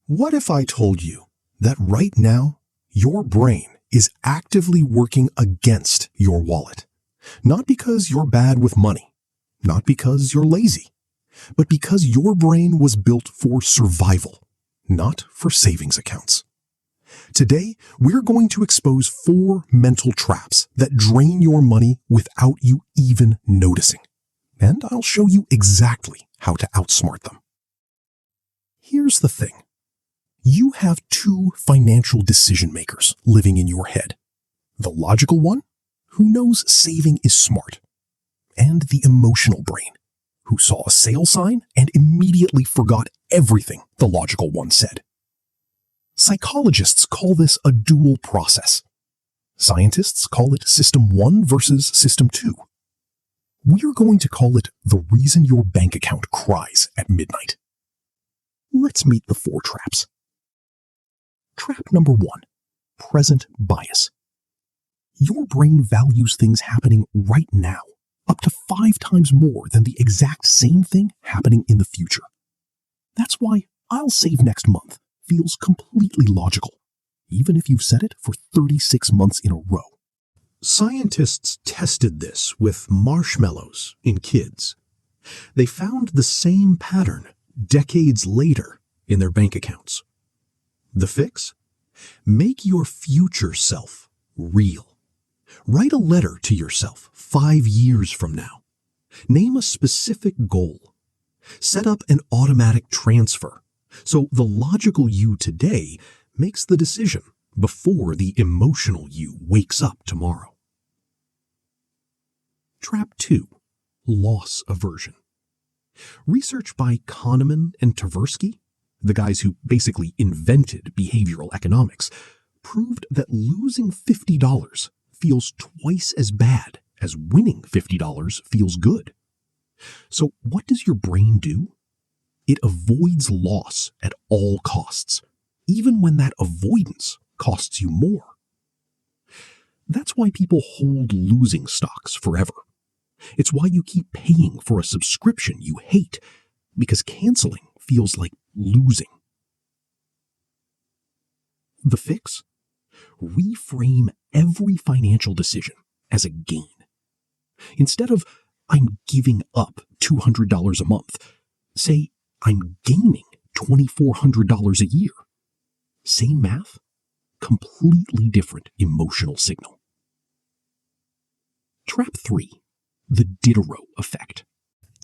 What if I told you that right now, your brain is actively working against your wallet? Not because you're bad with money, not because you're lazy, but because your brain was built for survival, not for savings accounts. Today, we're going to expose 4 mental traps that drain your money without you even noticing. And I'll show you exactly how to outsmart them. Here's the thing. You have 2 financial decision makers living in your head. The logical one, who knows saving is smart, and the emotional brain, who saw a sale sign and immediately forgot everything the logical one said. Psychologists call this a dual process. Scientists call it System 1 versus System 2. We're going to call it the reason your bank account cries at midnight. Let's meet the 4 traps. Trap number 1, present bias. Your brain values things happening right now up to 5 times more than the exact same thing happening in the future. That's why "I'll save next month" feels completely logical, even if you've said it for 36 months in a row. Scientists tested this with marshmallows in kids. They found the same pattern decades later in their bank accounts. The fix? Make your future self real. Write a letter to yourself 5 years from now. Name a specific goal. Set up an automatic transfer so the logical you today makes the decision before the emotional you wakes up tomorrow. Trap 2, loss aversion. Research by Kahneman and Tversky, the guys who basically invented behavioral economics, proved that losing $50 feels twice as bad as winning $50 feels good. So what does your brain do? It avoids loss at all costs, even when that avoidance costs you more. That's why people hold losing stocks forever. It's why you keep paying for a subscription you hate, because canceling feels like losing. The fix? Reframe every financial decision as a gain. Instead of "I'm giving up $200 a month," say "I'm gaining $2,400 a year." Same math, completely different emotional signal. Trap 3, the Diderot Effect.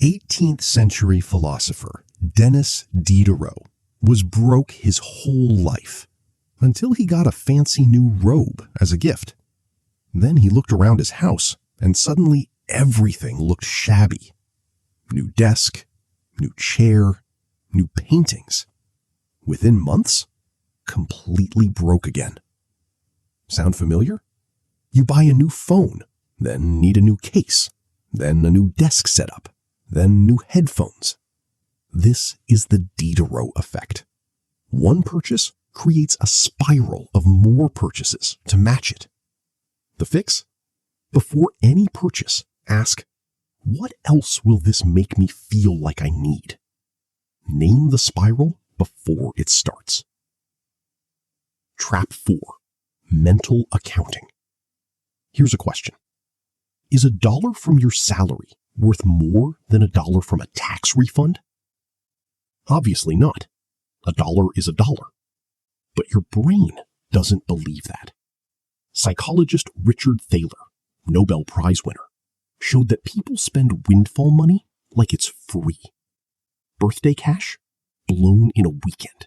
18th century philosopher Denis Diderot was broke his whole life until he got a fancy new robe as a gift. Then he looked around his house and suddenly everything looked shabby. New desk, new chair, new paintings. Within months, completely broke again. Sound familiar? You buy a new phone, then need a new case, then a new desk setup, then new headphones. This is the Diderot effect. One purchase creates a spiral of more purchases to match it. The fix? Before any purchase, ask, what else will this make me feel like I need? Name the spiral before it starts. Trap 4, mental accounting. Here's a question. Is $1 from your salary worth more than $1 from a tax refund? Obviously not. $1 is $1. But your brain doesn't believe that. Psychologist Richard Thaler, Nobel Prize winner, showed that people spend windfall money like it's free. Birthday cash, blown in a weekend.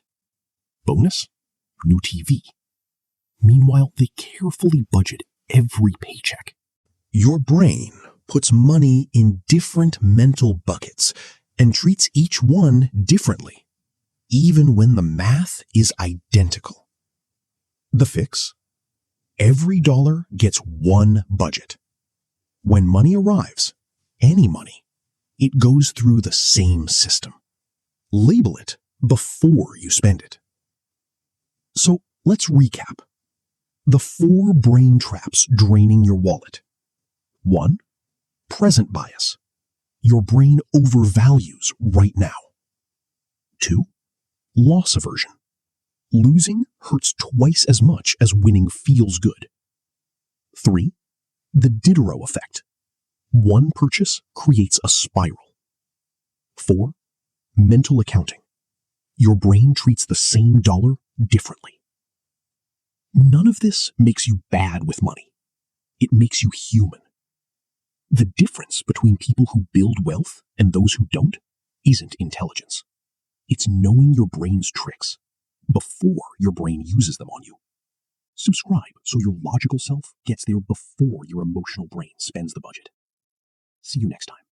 Bonus, new TV. Meanwhile, they carefully budget every paycheck. Your brain puts money in different mental buckets and treats each one differently, even when the math is identical. The fix? Every dollar gets one budget. When money arrives, any money, it goes through the same system. Label it before you spend it. So let's recap. The 4 brain traps draining your wallet. 1. Present bias. Your brain overvalues right now. 2. Loss aversion. Losing hurts twice as much as winning feels good. 3. The Diderot Effect. One purchase creates a spiral. 4. Mental accounting. Your brain treats the same dollar differently. None of this makes you bad with money. It makes you human. The difference between people who build wealth and those who don't isn't intelligence. It's knowing your brain's tricks before your brain uses them on you. Subscribe so your logical self gets there before your emotional brain spends the budget. See you next time.